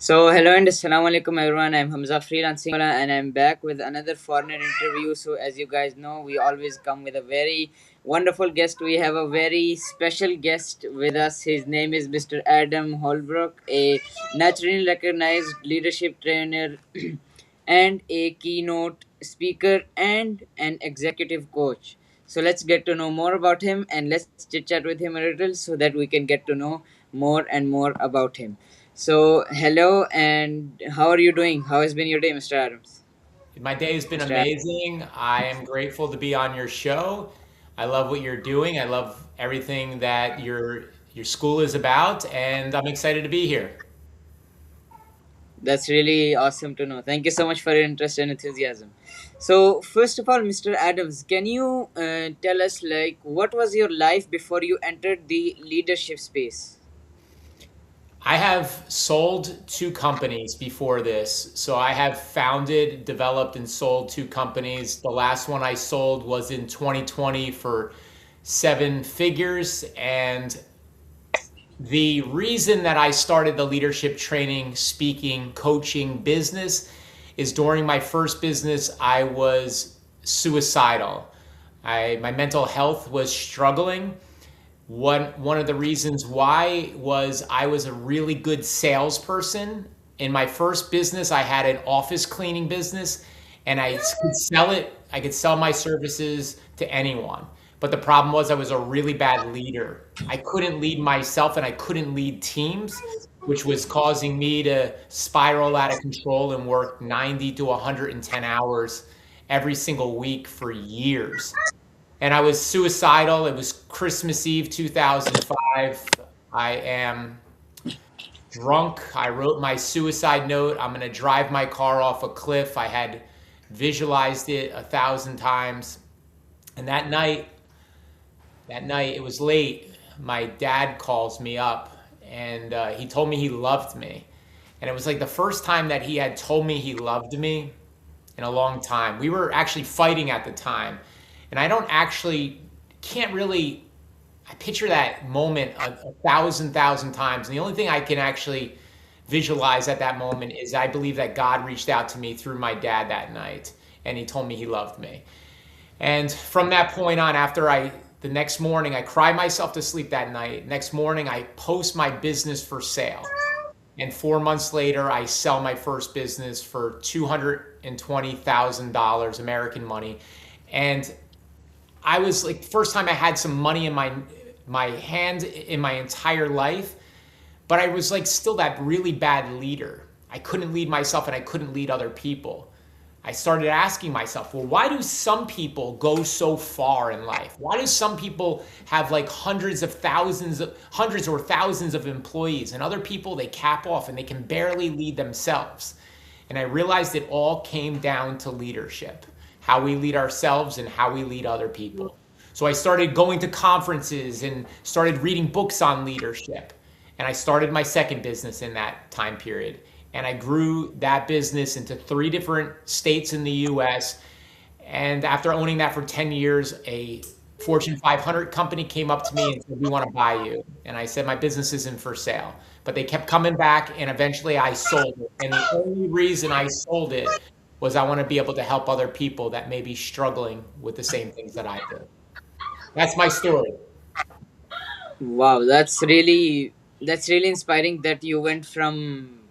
So, hello and assalamu alaikum everyone. I'm Hamzah, FreelancingWala, and I'm back with another foreigner interview. So, as you guys know, we always come with a very wonderful guest. We have a very special guest with us. His name is Mr. Adam Holbrook, a nationally recognized leadership trainer and a keynote speaker and an executive coach. So, let's get to know more about him and let's chit chat with him a little so that we can get to know more and more about him. So, hello, and how are you doing? How has been your day, Mr. Adams? My day has been Mr. Adams. amazing. I am grateful to be on your show. I love what you're doing. I love everything that your school is about, and I'm excited to be here. That's really awesome to know. Thank you so much for your interest and enthusiasm. So, first of all, Mr. Adams, can you tell us, like, what was your life before you entered the leadership space? I have sold two companies before this. So I have founded, developed, and sold two companies. The last one I sold was in 2020 for seven figures. And the reason that I started the leadership training, speaking, coaching business is during my first business, I was suicidal. My mental health was struggling. One of the reasons why was I was a really good salesperson. In my first business, I had an office cleaning business and I could sell it. I could sell my services to anyone. But the problem was I was a really bad leader. I couldn't lead myself and I couldn't lead teams, which was causing me to spiral out of control and work 90 to 110 hours every single week for years. And I was suicidal. It was Christmas Eve 2005. I am drunk. I wrote my suicide note. I'm going to drive my car off a cliff. I had visualized it 1,000 times. And that night, it was late. My dad calls me up and he told me he loved me. And it was like the first time that he had told me he loved me in a long time. We were actually fighting at the time. And I don't actually, can't really, I picture that moment a thousand times. And the only thing I can actually visualize at that moment is I believe that God reached out to me through my dad that night. And he told me he loved me. And from that point on, the next morning, I cry myself to sleep that night. Next morning, I post my business for sale. And 4 months later, I sell my first business for $220,000 American money. And I was like, first time I had some money in my hand in my entire life, but I was like still that really bad leader. I couldn't lead myself and I couldn't lead other people. I started asking myself, well, why do some people go so far in life? Why do some people have like hundreds or thousands of employees and other people they cap off and they can barely lead themselves? And I realized it all came down to leadership, how we lead ourselves and how we lead other people. So I started going to conferences and started reading books on leadership. And I started my second business in that time period. And I grew that business into 3 different states in the US. And after owning that for 10 years, a Fortune 500 company came up to me and said, we want to buy you. And I said, my business isn't for sale. But they kept coming back, and eventually I sold it. And the only reason I sold it was I want to be able to help other people that may be struggling with the same things that I do. That's my story. Wow, that's really inspiring that you went from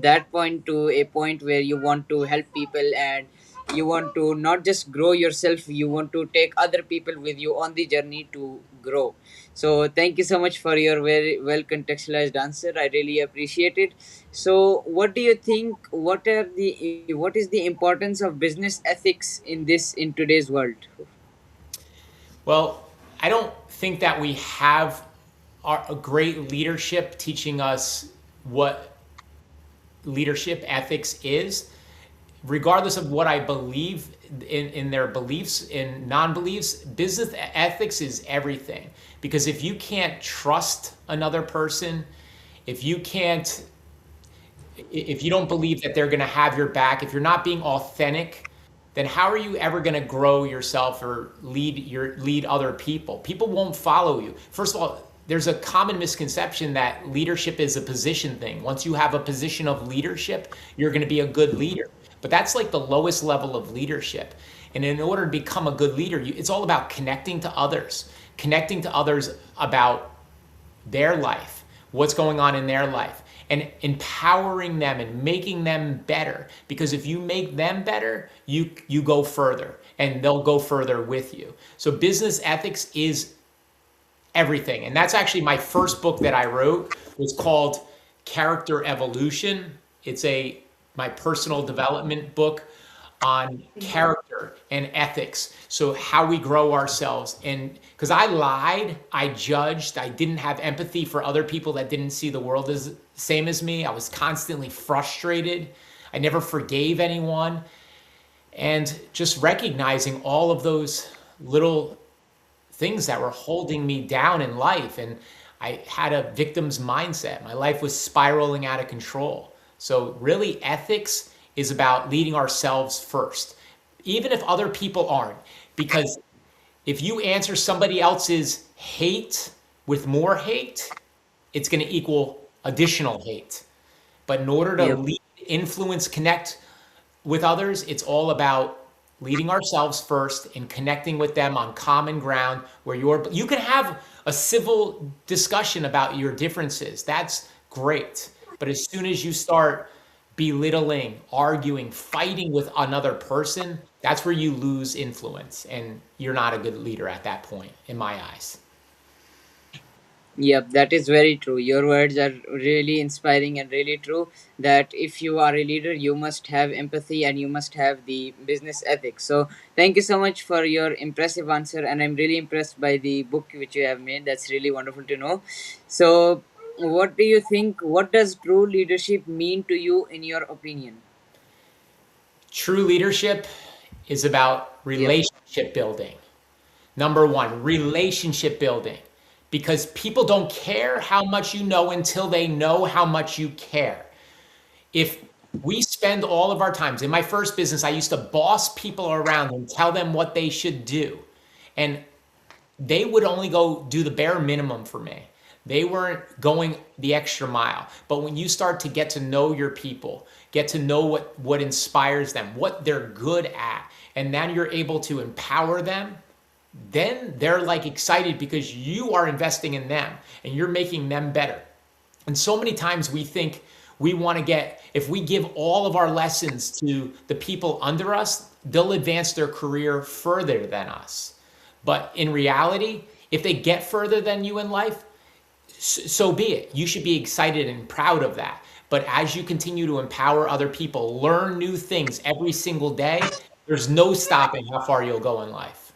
that point to a point where you want to help people and you want to not just grow yourself, you want to take other people with you on the journey to grow. So thank you so much for your very well contextualized answer. I really appreciate it. So what do you think, what is the importance of business ethics in today's world? Well, I don't think that we have a great leadership teaching us what leadership ethics is. Regardless of what I believe in their beliefs, in non-beliefs, business ethics is everything. Because if you can't trust another person, if you can't, if you don't believe that they're going to have your back, if you're not being authentic, then how are you ever going to grow yourself or lead other people? People won't follow you. First of all, there's a common misconception that leadership is a position thing. Once you have a position of leadership, you're going to be a good leader. But that's like the lowest level of leadership. And in order to become a good leader, it's all about connecting to others about their life, what's going on in their life, and empowering them and making them better. Because if you make them better, you go further, and they'll go further with you. So business ethics is everything. And that's actually my first book that I wrote, was called Character Evolution. It's my personal development book on character and ethics. So how we grow ourselves. And because I lied, I judged, I didn't have empathy for other people that didn't see the world as same as me. I was constantly frustrated. I never forgave anyone. And just recognizing all of those little things that were holding me down in life. And I had a victim's mindset. My life was spiraling out of control. So really, ethics is about leading ourselves first, even if other people aren't. Because if you answer somebody else's hate with more hate, it's going to equal additional hate. But in order to Yep. lead, influence, connect with others, it's all about leading ourselves first and connecting with them on common ground where you can have a civil discussion about your differences. That's great. But as soon as you start belittling, arguing, fighting with another person, that's where you lose influence, and you're not a good leader at that point, in my eyes. Yep, that is very true. Your words are really inspiring and really true. That if you are a leader, you must have empathy and you must have the business ethics. So, thank you so much for your impressive answer. And I'm really impressed by the book which you have made. That's really wonderful to know. So, what do you think? What does true leadership mean to you, in your opinion? True leadership is about Yep. relationship building. Number one, relationship building. Because people don't care how much you know until they know how much you care. If we spend all of our times, in my first business, I used to boss people around and tell them what they should do. And they would only go do the bare minimum for me. They weren't going the extra mile. But when you start to get to know your people, get to know what inspires them, what they're good at, and then you're able to empower them, then they're like excited because you are investing in them and you're making them better. And so many times we think we want to if we give all of our lessons to the people under us, they'll advance their career further than us. But in reality, if they get further than you in life, so be it. You should be excited and proud of that. But as you continue to empower other people, learn new things every single day, there's no stopping how far you'll go in life.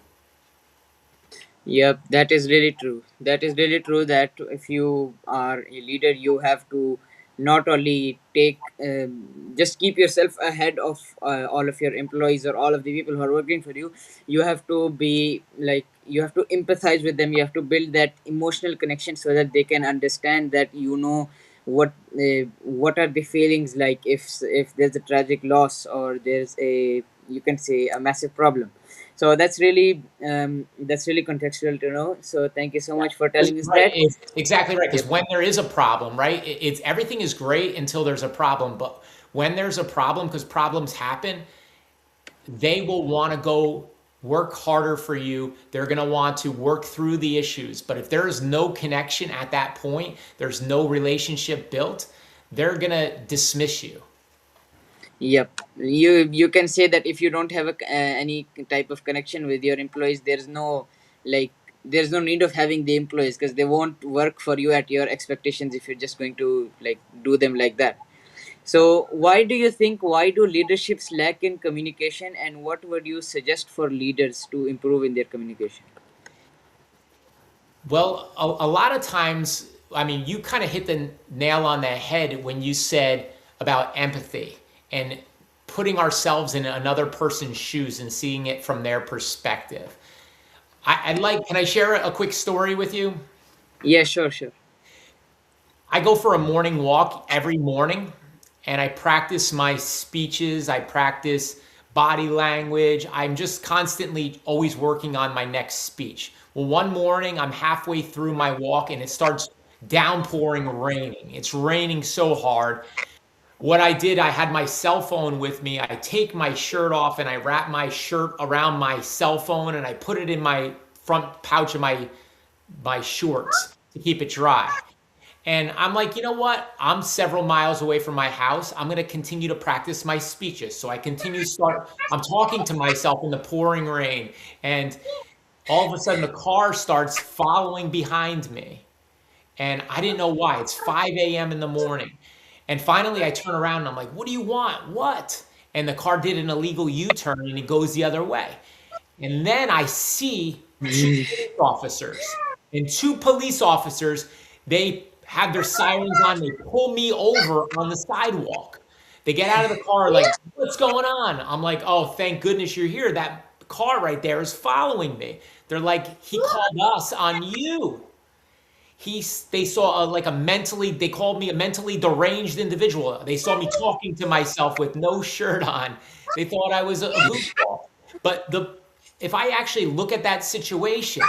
Yep, that is really true. That is really true that if you are a leader, you have to not only just keep yourself ahead of all of your employees or all of the people who are working for you. You have to be like, you have to empathize with them. You have to build that emotional connection so that they can understand that what are the feelings like if there's a tragic loss or there's a, you can say, a massive problem. So that's really contextual to know. So thank you so much for telling us Right, that. it's exactly right. Because Yep. when there is a problem, right, it's everything is great until there's a problem. But when there's a problem, because problems happen, they will want to go work harder for you. They're going to want to work through the issues. But if there is no connection at that point, there's no relationship built, they're going to dismiss you. Yep. You can say that if you don't have any type of connection with your employees, like there's no need of having the employees, because they won't work for you at your expectations if you're just going to like do them like that. So why do you think, why do leaderships lack in communication, and what would you suggest for leaders to improve in their communication? Well, a lot of times, I mean, you kind of hit the nail on the head when you said about empathy and putting ourselves in another person's shoes and seeing it from their perspective. Can I share a quick story with you? Yeah, sure, sure. I go for a morning walk every morning and I practice my speeches. I practice body language. I'm just constantly always working on my next speech. Well, one morning I'm halfway through my walk and it starts downpouring raining. It's raining so hard. What I did, I had my cell phone with me. I take my shirt off and I wrap my shirt around my cell phone and I put it in my front pouch of my shorts to keep it dry. And I'm like, you know what? I'm several miles away from my house. I'm going to continue to practice my speeches. So I continue to I'm talking to myself in the pouring rain. And all of a sudden, the car starts following behind me. And I didn't know why. It's 5 a.m. in the morning. And finally, I turn around and I'm like, what do you want? What? And the car did an illegal U-turn and it goes the other way. And then I see two police officers. And two police officers, they have their sirens on. They pull me over on the sidewalk. They get out of the car like, what's going on? I'm like, oh, thank goodness you're here. That car right there is following me. They're like, he called us on you. They saw like they called me a mentally deranged individual. They saw me talking to myself with no shirt on. They thought I was a goofball. But if I actually look at that situation,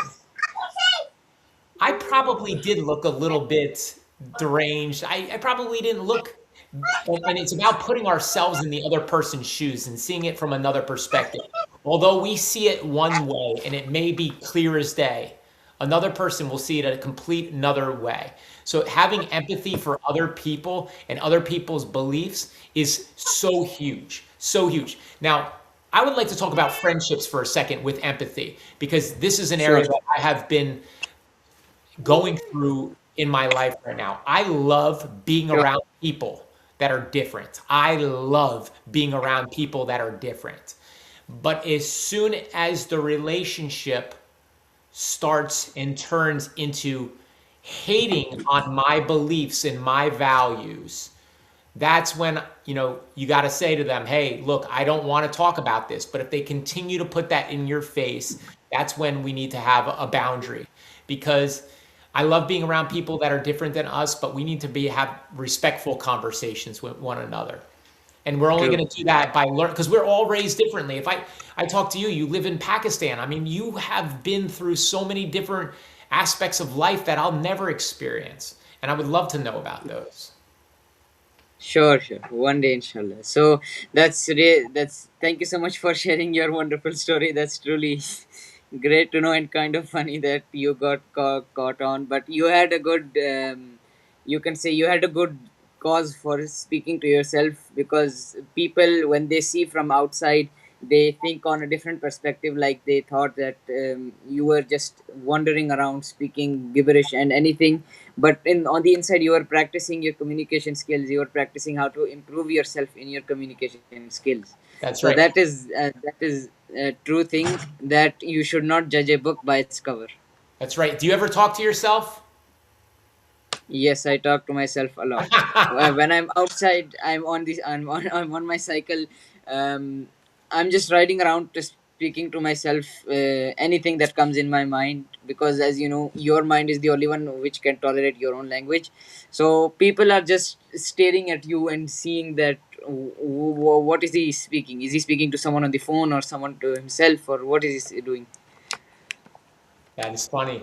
I probably did look a little bit deranged. I probably didn't look, and it's about putting ourselves in the other person's shoes and seeing it from another perspective. Although we see it one way and it may be clear as day, another person will see it a complete another way. So having empathy for other people and other people's beliefs is so huge, so huge. Now, I would like to talk about friendships for a second with empathy, because this is an area Sure. that I have been going through in my life right now. I love being Sure. around people that are different. I love being around people that are different. But as soon as the relationship starts and turns into hating on my beliefs and my values, that's when, you got to say to them, hey, look, I don't want to talk about this. But if they continue to put that in your face, that's when we need to have a boundary. Because I love being around people that are different than us, but we need to have respectful conversations with one another. And we're only True. going to do that by learning, because we're all raised differently. If I talk to you, you live in Pakistan. I mean, you have been through so many different aspects of life that I'll never experience. And I would love to know about those. Sure, sure. One day, inshallah. So that's thank you so much for sharing your wonderful story. That's truly great to know and kind of funny that you got caught on, but you had a good, you can say you had a good cause for speaking to yourself, because people, when they see from outside, they think on a different perspective, like they thought that you were just wandering around speaking gibberish and anything, but on the inside you are practicing your communication skills, you are practicing how to improve yourself in your communication skills. That's So right. that is a true thing, that you should not judge a book by its cover. That's right. Do you ever talk to yourself? Yes, I talk to myself a lot. When I'm outside, I'm on my cycle. Um, I'm just riding around, just speaking to myself, anything that comes in my mind, because as you know, your mind is the only one which can tolerate your own language. So people are just staring at you and seeing that, what is he speaking? Is he speaking to someone on the phone, or someone to himself, or what is he doing? That is funny.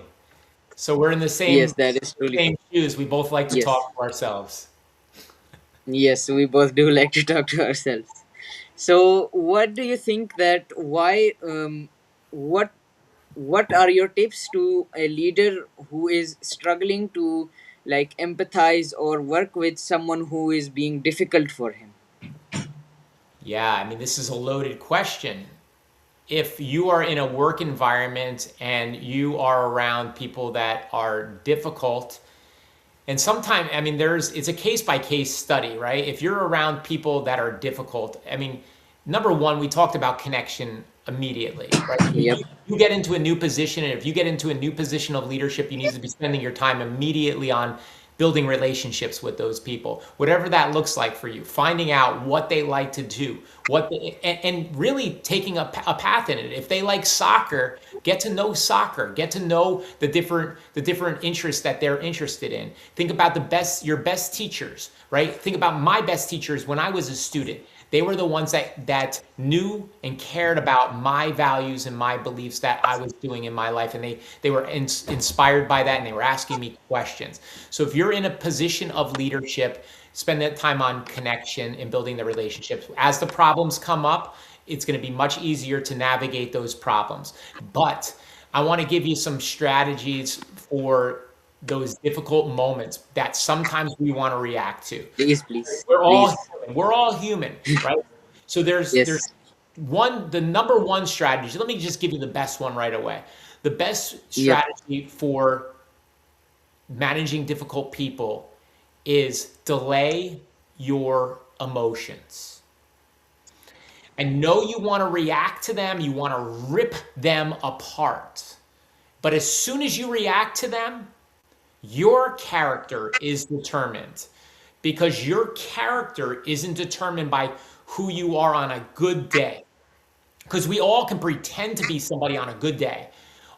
So we're in the Yes, same that is truly same funny. shoes. We both like to Yes. talk to ourselves. Yes, we both do like to talk to ourselves. So, what do you think that why what what are your tips to a leader who is struggling to like empathize or work with someone who is being difficult for him? Yeah, I mean, this is a loaded question. If you are in a work environment and you are around people that are difficult, and sometimes, I mean, it's a case by case study, right? If you're around people that are difficult, I mean, number one, we talked about connection immediately, right? Yep. You get into a new position, and if you get into a new position of leadership, you need to be spending your time immediately on building relationships with those people, whatever that looks like for you, finding out what they like to do, and really taking a path in it. If they like soccer, get to know soccer, get to know the different interests that they're interested in. Think about your best teachers. right? Think about my best teachers when I was a student. They were the ones that knew and cared about my values and my beliefs that I was doing in my life. And they were inspired by that, and they were asking me questions. So if you're in a position of leadership, spend that time on connection and building the relationships. As the problems come up, it's going to be much easier to navigate those problems. But I want to give you some strategies for those difficult moments that sometimes we want to react to. Please, please, We're all please. human. We're all human, right? So there's Yes. the number one strategy. Let me just give you the best one right away. The best Yep. strategy for managing difficult people is delay your emotions. I know you want to react to them, you want to rip them apart. But as soon as you react to them, your character is determined, because your character isn't determined by who you are on a good day. Because we all can pretend to be somebody on a good day.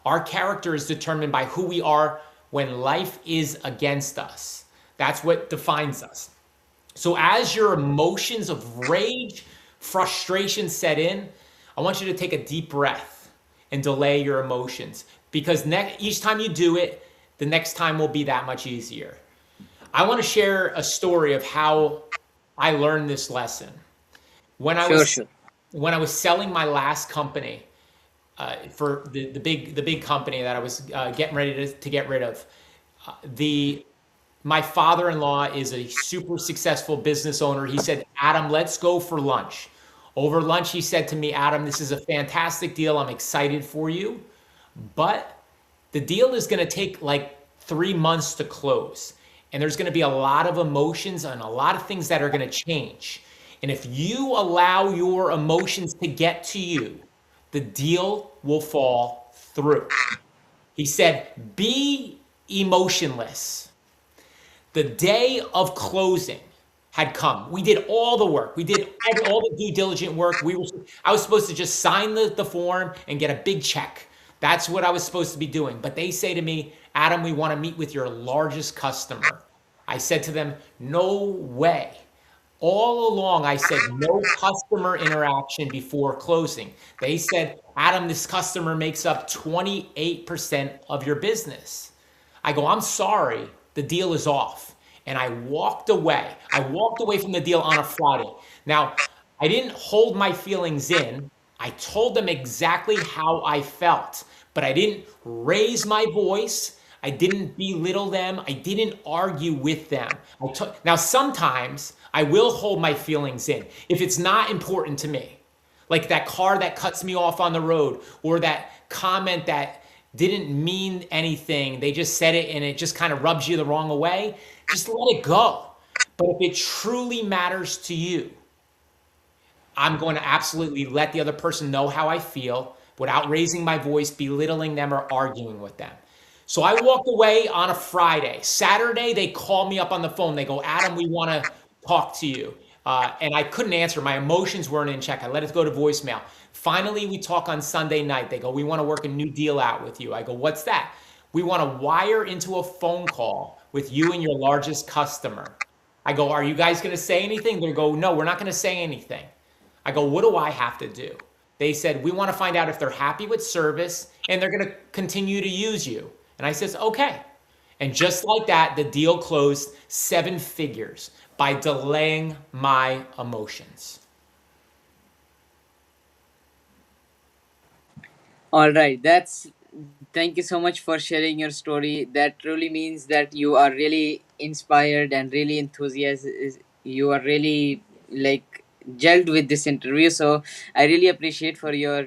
Our character is determined by who we are when life is against us. That's what defines us. So as your emotions of rage, frustration set in, I want you to take a deep breath and delay your emotions, because each time you do it, the next time will be that much easier. I want to share a story of how I learned this lesson. When I Sure, was sure. when I was selling my last company, for the big company that I was getting ready to get rid of, the my father-in-law is a super successful business owner. He said, Adam, let's go for lunch. Over lunch, he said to me, Adam, this is a fantastic deal. I'm excited for you, but the deal is going to take like 3 months to close. And there's going to be a lot of emotions and a lot of things that are going to change. And if you allow your emotions to get to you, the deal will fall through. He said, be emotionless. The day of closing had come. We did all the work. We did all the due diligent work. I was supposed to just sign the form and get a big check. That's what I was supposed to be doing. But they say to me, Adam, we want to meet with your largest customer. I said to them, no way. All along, I said no customer interaction before closing. They said, Adam, this customer makes up 28% of your business. I go, I'm sorry, the deal is off. And I walked away. I walked away from the deal on a Friday. Now, I didn't hold my feelings in. I told them exactly how I felt, but I didn't raise my voice. I didn't belittle them. I didn't argue with them. Now, sometimes I will hold my feelings in if it's not important to me, like that car that cuts me off on the road, or that comment that didn't mean anything. They just said it and it just kind of rubs you the wrong way. Just let it go. But if it truly matters to you, I'm going to absolutely let the other person know how I feel without raising my voice, belittling them, or arguing with them. So I walked away on a Friday. Saturday, they called me up on the phone. They go, Adam, we want to talk to you. And I couldn't answer. My emotions weren't in check. I let it go to voicemail. Finally, we talk on Sunday night. They go, we want to work a new deal out with you. I go, what's that? We want to wire into a phone call with you and your largest customer. I go, are you guys going to say anything? They go, no, we're not going to say anything. I go, what do I have to do? They said, we want to find out if they're happy with service and they're going to continue to use you. And I says, okay. And just like that, the deal closed 7 figures by delaying my emotions. All right. That's Thank you so much for sharing your story. That truly means that you are really inspired and really enthusiastic. You are really like gelled with this interview. So I really appreciate for your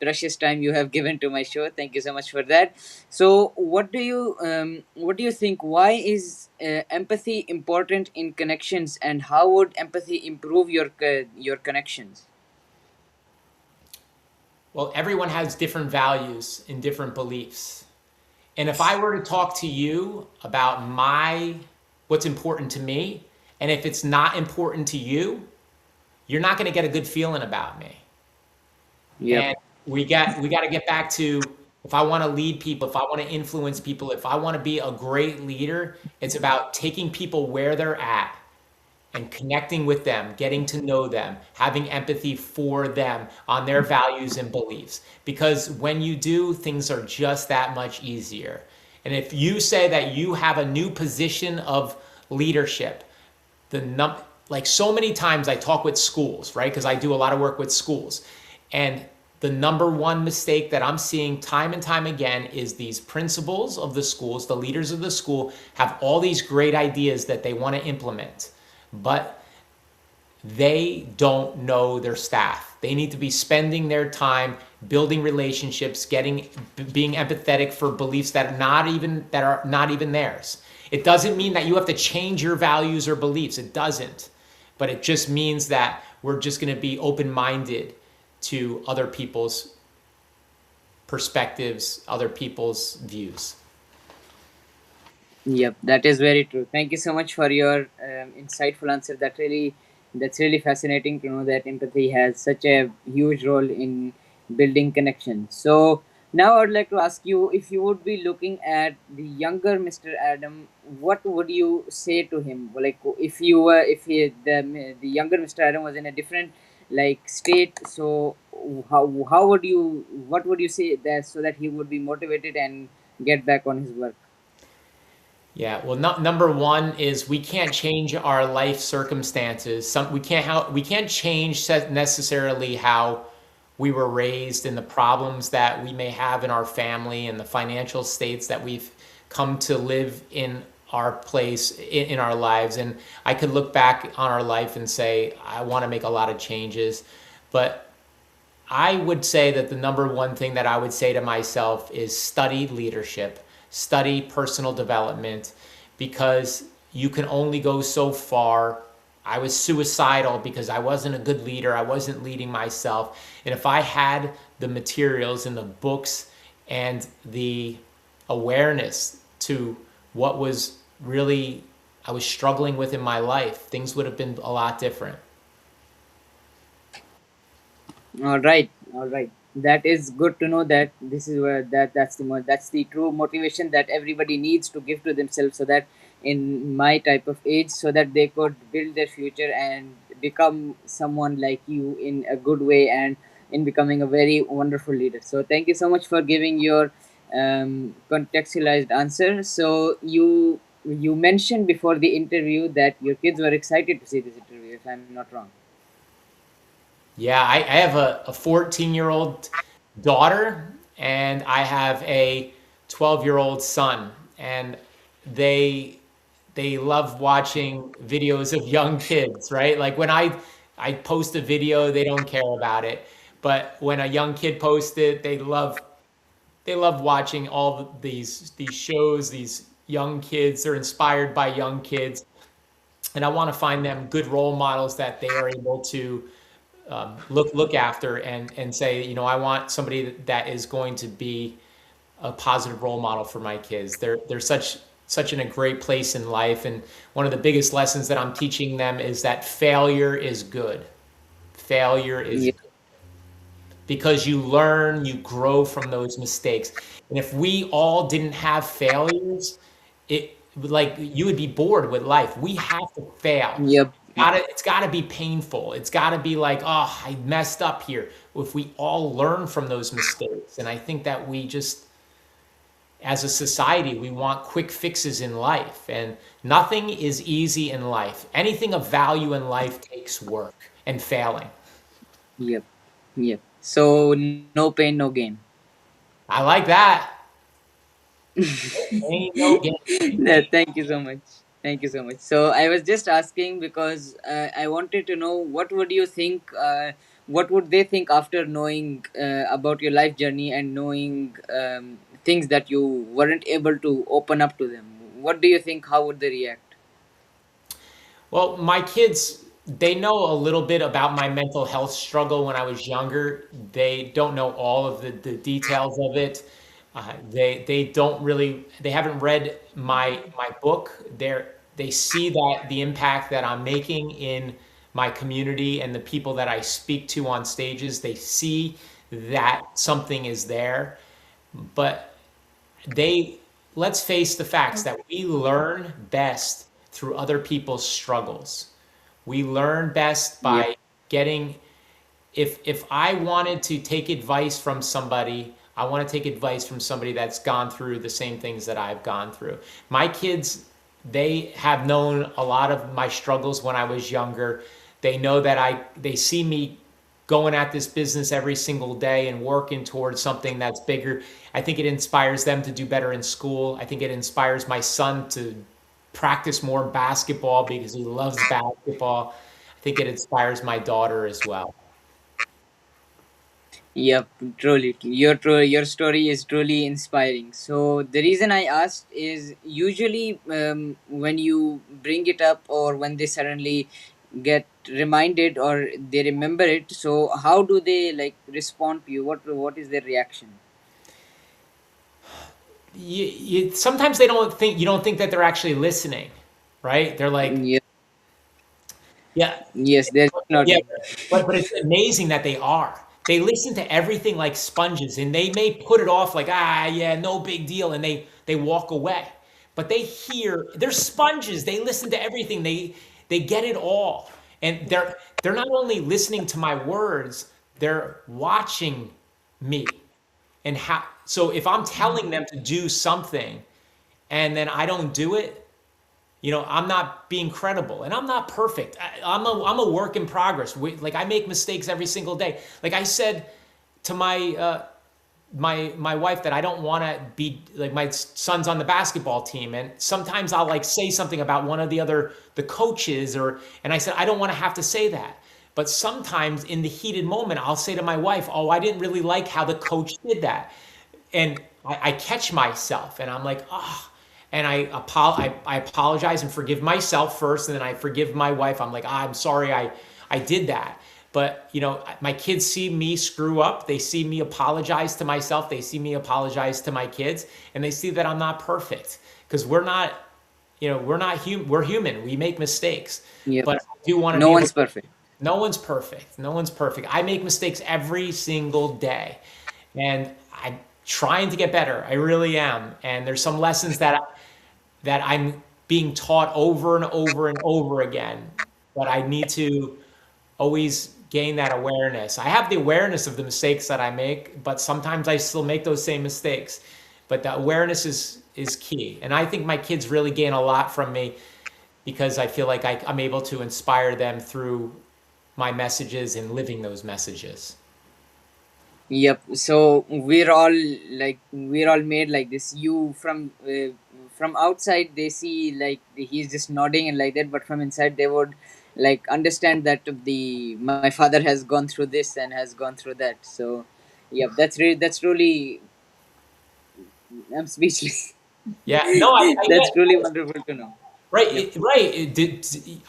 precious time you have given to my show. Thank you so much for that. So what do you think? Why is empathy important in connections, and how would empathy improve your connections? Well, everyone has different values and different beliefs. And if I were to talk to you about what's important to me, and if it's not important to you, you're not going to get a good feeling about me. Yep. And we got to get back to, if I want to lead people, if I want to influence people, if I want to be a great leader, it's about taking people where they're at and connecting with them, getting to know them, having empathy for them on their values and beliefs. Because when you do, things are just that much easier. And if you say that you have a new position of leadership, like so many times I talk with schools, right? Because I do a lot of work with schools. And the number one mistake that I'm seeing time and time again is these principals of the schools, the leaders of the school, have all these great ideas that they want to implement, but they don't know their staff. They need to be spending their time building relationships, being empathetic for beliefs that are not even theirs. It doesn't mean that you have to change your values or beliefs. It doesn't. But it just means that we're just going to be open-minded to other people's perspectives, other people's views. Yep, that is very true. Thank you so much for your insightful answer. That's really fascinating to know that empathy has such a huge role in building connection. So now I'd like to ask you, if you would be looking at the younger Mr. Adam, what would you say to him? Like, if you were, if he, the younger Mr. Adam was in a different like state, so how would you, what would you say that, so that he would be motivated and get back on his work? Yeah, well, number one is we can't change our life circumstances. We can't change necessarily how we were raised and the problems that we may have in our family and the financial states that we've come to live in our place in our lives. And I could look back on our life and say, I want to make a lot of changes. But I would say that the number one thing that I would say to myself is study leadership, study personal development, because you can only go so far. I was suicidal because I wasn't a good leader. I wasn't leading myself. And if I had the materials and the books and the awareness to what was really I was struggling with in my life, things would have been a lot different. All right, all right. That is good to know that this is where that's the true motivation that everybody needs to give to themselves, so that in my type of age, so that they could build their future and become someone like you in a good way, and in becoming a very wonderful leader. So thank you so much for giving your contextualized answer. So you mentioned before the interview that your kids were excited to see this interview, if I'm not wrong. Yeah, I have a 14-year-old daughter and I have a 12-year-old son, and they they love watching videos of young kids, right? Like when I post a video, they don't care about it, but when a young kid posts it, they love watching all these shows, these young kids. They're inspired by young kids, and I want to find them good role models that they are able to look after and say, you know, I want somebody that is going to be a positive role model for my kids. They're such in a great place in life, and one of the biggest lessons that I'm teaching them is that failure is good. Failure is Yeah, good because you learn, you grow from those mistakes. And if we all didn't have failures, it like you would be bored with life. We have to fail. yep. It's gotta be painful. It's gotta be like, oh, I messed up here. If we all learn from those mistakes, and I think that we just, as a society, we want quick fixes in life, and nothing is easy in life. Anything of value in life takes work and failing. Yep. Yep. So no pain, no gain. I like that. Ain't no game. No, thank you so much. Thank you so much. So I was just asking because I wanted to know, what would you think? What would they think after knowing about your life journey and knowing things that you weren't able to open up to them? What do you think? How would they react? Well, my kids, they know a little bit about my mental health struggle when I was younger. They don't know all of the details of it. They don't really, they haven't read my book. They see that the impact that I'm making in my community and the people that I speak to on stages, they see that something is there. But they let's face the facts that we learn best through other people's struggles. We learn best Yep. by getting, if I wanted to take advice from somebody, I want to take advice from somebody that's gone through the same things that I've gone through. My kids, they have known a lot of my struggles when I was younger. They know that they see me going at this business every single day and working towards something that's bigger. I think it inspires them to do better in school. I think it inspires my son to practice more basketball because he loves basketball. I think it inspires my daughter as well. Yep, truly. Your story is truly inspiring. So the reason I asked is usually when you bring it up or when they suddenly get reminded or they remember it. So how do they like respond to you? What is their reaction? Sometimes they don't think, you don't think that they're actually listening, right? They're like, Yeah, yeah, yes, they're yeah, nodding. but it's amazing that they are. They listen to everything like sponges, and they may put it off like, yeah, no big deal, and they walk away. But they hear, they're sponges. They listen to everything. They get it all, and they're not only listening to my words, they're watching me and how. So if I'm telling them to do something, and then I don't do it, I'm not being credible, and I'm not perfect. I'm a work in progress. Like, I make mistakes every single day. Like I said to my wife that I don't want to be like, my son's on the basketball team, and sometimes I'll like say something about one of the coaches, and I said I don't want to have to say that. But sometimes in the heated moment, I'll say to my wife, "Oh, I didn't really like how the coach did that," and I catch myself, and I'm like, oh, and I apologize and forgive myself first, and then I forgive my wife. I'm like, I'm sorry, I did that. But my kids see me screw up. They see me apologize to myself. They see me apologize to my kids, and they see that I'm not perfect, because we're human. We make mistakes, Yep. but I do want to No be able. one's perfect. No one's perfect. No one's perfect. I make mistakes every single day, and I'm trying to get better. I really am. And there's some lessons that I'm being taught over and over and over again, but I need to always gain that awareness. I have the awareness of the mistakes that I make, but sometimes I still make those same mistakes. But the awareness is key. And I think my kids really gain a lot from me, because I feel like I'm able to inspire them through my messages and living those messages. Yep. So we're all made like this. You from outside they see like he's just nodding and like that, but from inside they would like understand that the my father has gone through this and has gone through that. So, yep, that's really I'm speechless. Yeah, no, I That's get. truly wonderful to know. Right, Yep. right.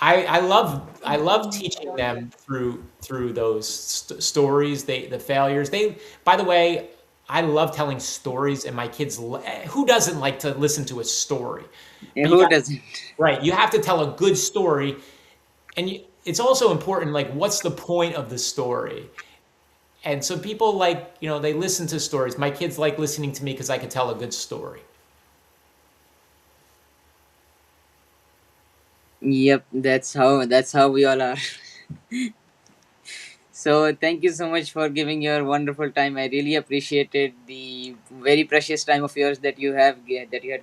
I love teaching them through those stories, the failures. By the way, I love telling stories, and my kids. Who doesn't like to listen to a story? Yeah, But you who got, doesn't? right. You have to tell a good story, and it's also important. Like, what's the point of the story? And so people like, they listen to stories. My kids like listening to me because I can tell a good story. Yep, that's how we all are. So thank you so much for giving your wonderful time. I really appreciated the very precious time of yours that you had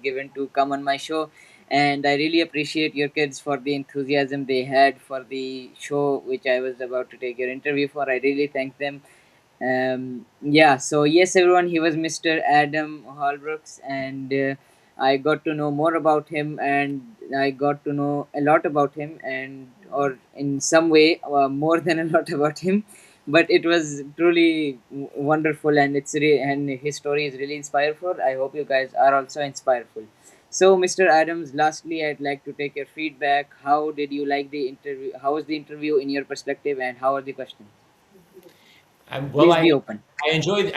given to come on my show, and I really appreciate your kids for the enthusiasm they had for the show which I was about to take your interview for. I really thank them. Yeah, so yes, everyone, he was Mr. Adam Hollbrooks, and I got to know more about him, and I got to know a lot about him, and or in some way more than a lot about him. But it was truly wonderful, and and his story is really inspireful. I hope you guys are also inspireful. So, Mr. Adams, lastly, I'd like to take your feedback. How did you like the interview? How was the interview in your perspective, and how are the questions? Well, Please I be open. I enjoyed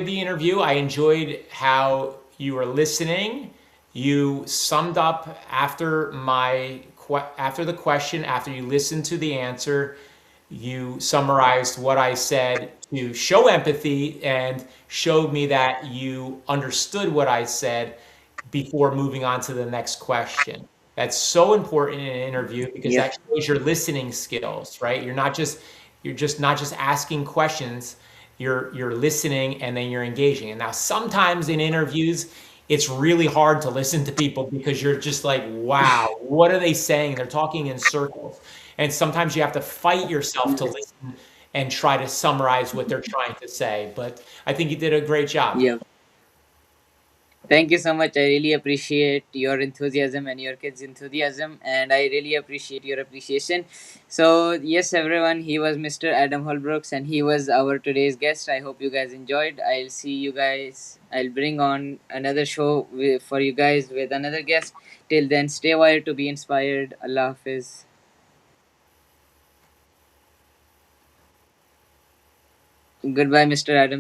the interview. I enjoyed how you were listening. You summed up after the question, after you listened to the answer, you summarized what I said to show empathy and showed me that you understood what I said before moving on to the next question. That's so important in an interview because Yep. that shows your listening skills, right? You're just not just asking questions, you're listening and then you're engaging. And now sometimes in interviews, it's really hard to listen to people because you're just like, wow, what are they saying? They're talking in circles. And sometimes you have to fight yourself to listen and try to summarize what they're trying to say. But I think you did a great job. Yep. Thank you so much. I really appreciate your enthusiasm and your kids' enthusiasm, and I really appreciate your appreciation. So, yes, everyone, he was Mr. Adam Holbrooks, and he was our today's guest. I hope you guys enjoyed. I'll see you guys. I'll bring on another show for you guys with another guest. Till then, stay wired to be inspired. Allah Hafiz. Goodbye, Mr. Adam.